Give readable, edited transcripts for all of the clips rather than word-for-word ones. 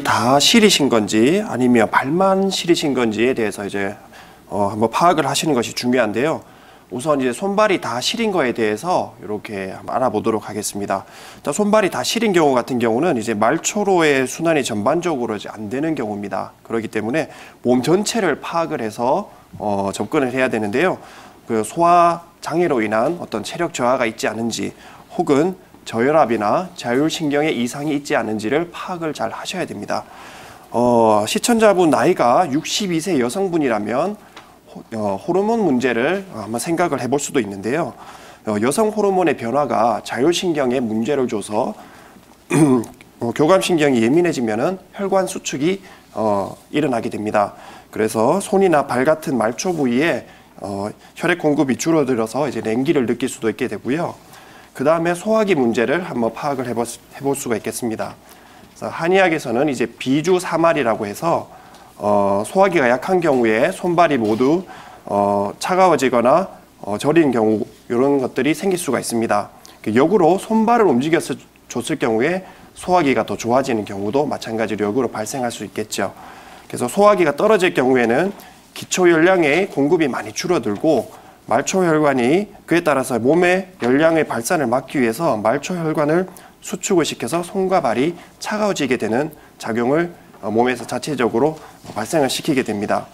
다 시리신 건지 아니면 발만 시리신 건지에 대해서 이제 한번 파악을 하시는 것이 중요한데요. 우선 이제 손발이 다 시린 거에 대해서 이렇게 한번 알아보도록 하겠습니다. 자, 손발이 다 시린 경우 같은 경우는 이제 말초로의 순환이 전반적으로 이제 안 되는 경우입니다. 그렇기 때문에 몸 전체를 파악을 해서 접근을 해야 되는데요. 그 소화 장애로 인한 어떤 체력 저하가 있지 않은지 혹은 저혈압이나 자율신경에 이상이 있지 않은지를 파악을 잘 하셔야 됩니다. 시청자분 나이가 62세 여성분이라면 호르몬 문제를 한번 생각을 해볼 수도 있는데요. 여성 호르몬의 변화가 자율신경에 문제를 줘서 교감신경이 예민해지면은 혈관 수축이 일어나게 됩니다. 그래서 손이나 발 같은 말초 부위에 혈액 공급이 줄어들어서 이제 냉기를 느낄 수도 있게 되고요. 그 다음에 소화기 문제를 한번 파악을 해볼 수가 있겠습니다. 그래서 한의학에서는 이제 비주사말이라고 해서 소화기가 약한 경우에 손발이 모두 차가워지거나 저린 경우 이런 것들이 생길 수가 있습니다. 역으로 손발을 움직여서 줬을 경우에 소화기가 더 좋아지는 경우도 마찬가지로 역으로 발생할 수 있겠죠. 그래서 소화기가 떨어질 경우에는 기초 열량의 공급이 많이 줄어들고 말초혈관이 그에 따라서 몸의 열량의 발산을 막기 위해서 말초혈관을 수축을 시켜서 손과 발이 차가워지게 되는 작용을 몸에서 자체적으로 발생을 시키게 됩니다.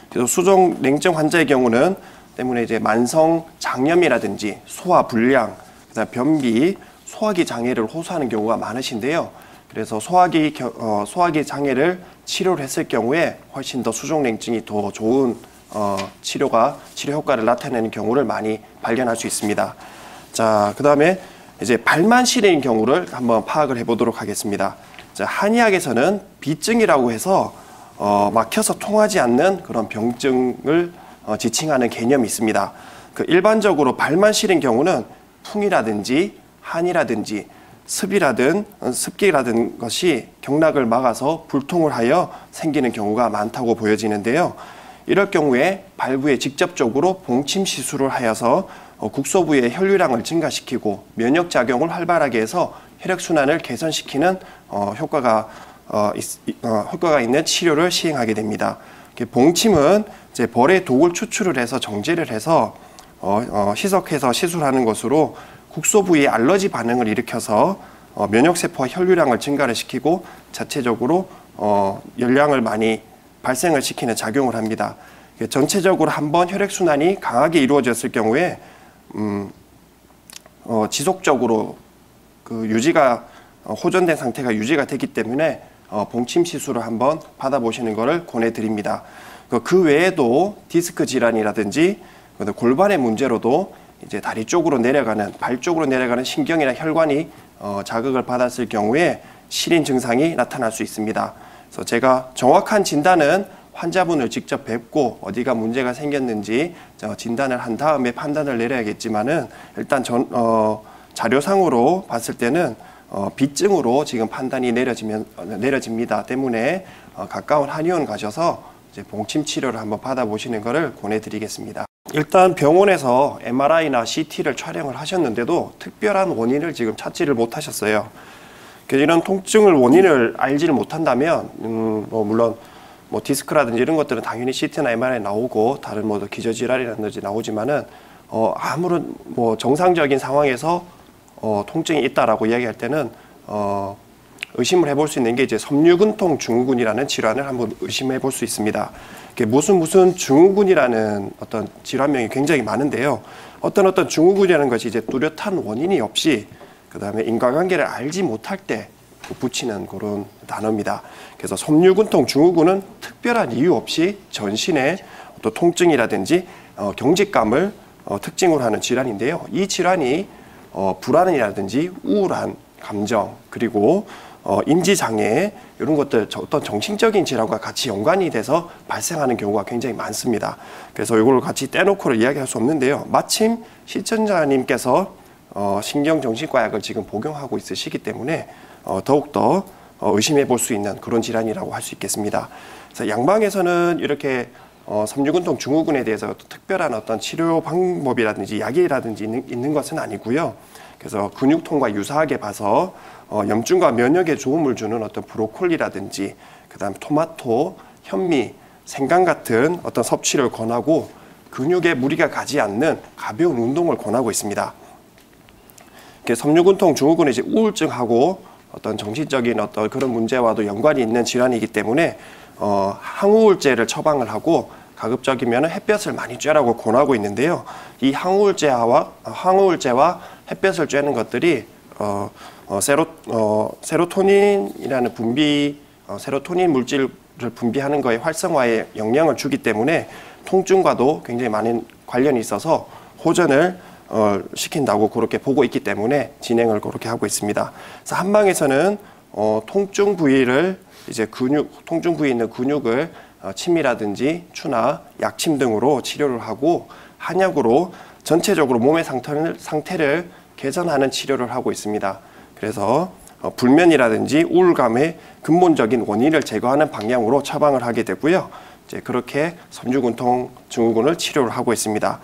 그래서 수종 냉증 환자의 경우는 때문에 이제 만성 장염이라든지 소화 불량, 그다음 변비, 소화기 장애를 호소하는 경우가 많으신데요. 그래서 소화기 장애를 치료를 했을 경우에 훨씬 더 수종 냉증이 더 좋은 치료 효과를 나타내는 경우를 많이 발견할 수 있습니다. 자, 그다음에 이제 발만 시린 경우를 한번 파악을 해보도록 하겠습니다. 자, 한의학에서는 비증이라고 해서 막혀서 통하지 않는 그런 병증을 지칭하는 개념이 있습니다. 그 일반적으로 발만 시린 경우는 풍이라든지 한이라든지 습기라든 것이 경락을 막아서 불통을 하여 생기는 경우가 많다고 보여지는데요. 이럴 경우에 발부에 직접적으로 봉침 시술을 하여서 국소부의 혈류량을 증가시키고 면역작용을 활발하게 해서 혈액순환을 개선시키는 효과가 있는 치료를 시행하게 됩니다. 봉침은 이제 벌의 독을 추출을 해서 정제를 해서 희석해서 시술하는 것으로 국소 부위의 알러지 반응을 일으켜서 면역세포와 혈류량을 증가를 시키고 자체적으로 열량을 많이 발생을 시키는 작용을 합니다. 전체적으로 한번 혈액순환이 강하게 이루어졌을 경우에 지속적으로 호전된 상태가 유지가 되기 때문에 봉침 시술을 한번 받아보시는 것을 권해드립니다. 그 외에도 디스크 질환이라든지 골반의 문제로도 이제 다리 쪽으로 내려가는, 발 쪽으로 내려가는 신경이나 혈관이 자극을 받았을 경우에 시린 증상이 나타날 수 있습니다. 그래서 제가 정확한 진단은 환자분을 직접 뵙고 어디가 문제가 생겼는지 진단을 한 다음에 판단을 내려야겠지만은 일단 자료상으로 봤을 때는 비증으로 지금 판단이 내려집니다. 때문에 가까운 한의원 가셔서 이제 봉침 치료를 한번 받아보시는 것을 권해드리겠습니다. 일단 병원에서 MRI나 CT를 촬영을 하셨는데도 특별한 원인을 지금 찾지를 못하셨어요. 이런 통증을 원인을 알지를 못한다면 물론 디스크라든지 이런 것들은 당연히 CT나 MRI 나오고 다른 기저질환이라든지 나오지만은 아무런 정상적인 상황에서 통증이 있다라고 이야기할 때는 의심을 해볼 수 있는 게 이제 섬유근통 증후군이라는 질환을 한번 의심해 볼 수 있습니다. 무슨 증후군이라는 어떤 질환명이 굉장히 많은데요. 어떤 증후군이라는 것이 이제 뚜렷한 원인이 없이 그다음에 인과관계를 알지 못할 때 붙이는 그런 단어입니다. 그래서 섬유근통 증후군은 특별한 이유 없이 전신의 또 통증이라든지 경직감을 특징으로 하는 질환인데요. 이 질환이 불안이라든지 우울한 감정 그리고 인지장애 이런 것들 어떤 정신적인 질환과 같이 연관이 돼서 발생하는 경우가 굉장히 많습니다. 그래서 이걸 같이 떼놓고는 이야기할 수 없는데요. 마침 시청자님께서 신경정신과 약을 지금 복용하고 있으시기 때문에 더욱더 의심해 볼 수 있는 그런 질환이라고 할 수 있겠습니다. 그래서 양방에서는 이렇게 섬유근통 증후군에 대해서 특별한 어떤 치료 방법이라든지 약이라든지 있는 것은 아니고요. 그래서 근육통과 유사하게 봐서 염증과 면역에 도움을 주는 어떤 브로콜리라든지 그다음 토마토, 현미, 생강 같은 어떤 섭취를 권하고 근육에 무리가 가지 않는 가벼운 운동을 권하고 있습니다. 섬유근통 증후군은 이제 우울증하고 어떤 정신적인 어떤 그런 문제와도 연관이 있는 질환이기 때문에 항우울제를 처방을 하고 가급적이면 햇볕을 많이 쬐라고 권하고 있는데요. 이 항우울제와 햇볕을 쬐는 것들이 세로토닌이라는 세로토닌 물질을 분비하는 거에 활성화에 영향을 주기 때문에 통증과도 굉장히 많은 관련이 있어서 호전을 시킨다고 그렇게 보고 있기 때문에 진행을 그렇게 하고 있습니다. 그래서 한방에서는 통증 부위를 이제 통증 부위에 있는 근육을 침이라든지 추나 약침 등으로 치료를 하고 한약으로 전체적으로 몸의 상태를 개선하는 치료를 하고 있습니다. 그래서 불면이라든지 우울감의 근본적인 원인을 제거하는 방향으로 처방을 하게 되고요. 이제 그렇게 섬유근통 증후군을 치료를 하고 있습니다.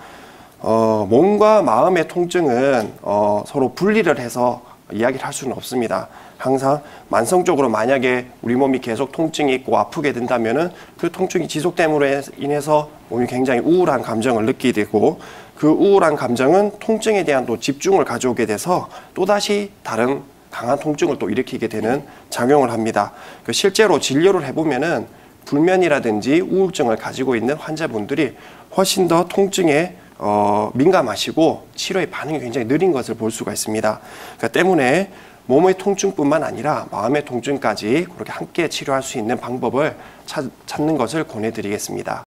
몸과 마음의 통증은 서로 분리를 해서 이야기를 할 수는 없습니다. 항상 만성적으로 만약에 우리 몸이 계속 통증이 있고 아프게 된다면은 그 통증이 지속됨으로 인해서 몸이 굉장히 우울한 감정을 느끼게 되고 그 우울한 감정은 통증에 대한 또 집중을 가져오게 돼서 또다시 다른 강한 통증을 또 일으키게 되는 작용을 합니다. 실제로 진료를 해보면은 불면이라든지 우울증을 가지고 있는 환자분들이 훨씬 더 통증에 민감하시고 치료의 반응이 굉장히 느린 것을 볼 수가 있습니다. 그러니까 때문에 몸의 통증뿐만 아니라 마음의 통증까지 그렇게 함께 치료할 수 있는 방법을 찾는 것을 권해드리겠습니다.